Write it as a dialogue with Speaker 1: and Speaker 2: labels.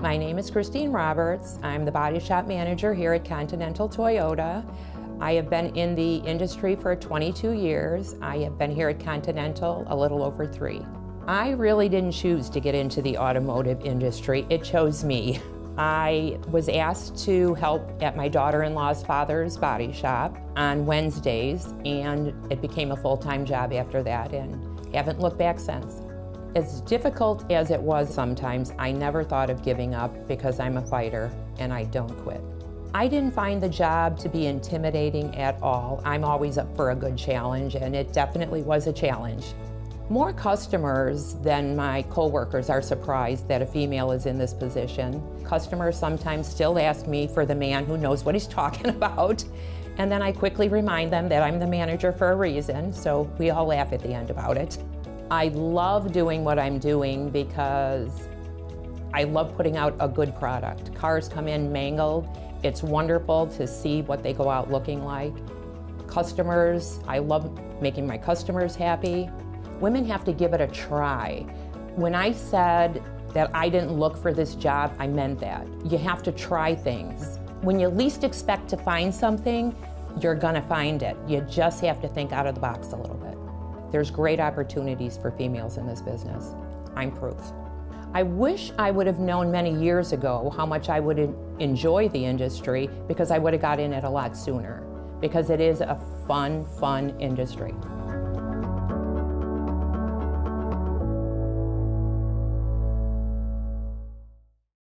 Speaker 1: My name is Christine Roberts. I'm the body shop manager here at Continental Toyota. I have been in the industry for 22 years. I have been here at Continental a little over 3. I really didn't choose to get into the automotive industry. It chose me. I was asked to help at my daughter-in-law's father's body shop on Wednesdays, and it became a full-time job after that, and haven't looked back since. As difficult as it was sometimes, I never thought of giving up because I'm a fighter and I don't quit. I didn't find the job to be intimidating at all. I'm always up for a good challenge, and it definitely was a challenge. More customers than my coworkers are surprised that a female is in this position. Customers sometimes still ask me for the man who knows what he's talking about, and then I quickly remind them that I'm the manager for a reason, so we all laugh at the end about it. I love doing what I'm doing because I love putting out a good product. Cars come in mangled. It's wonderful to see what they go out looking like. Customers, I love making my customers happy. Women have to give it a try. When I said that I didn't look for this job, I meant that. You have to try things. When you least expect to find something, you're gonna find it. You just have to think out of the box a little bit. There's great opportunities for females in this business. I'm proof. I wish I would have known many years ago how much I would enjoy the industry, because I would have got in it a lot sooner, because it is a fun industry.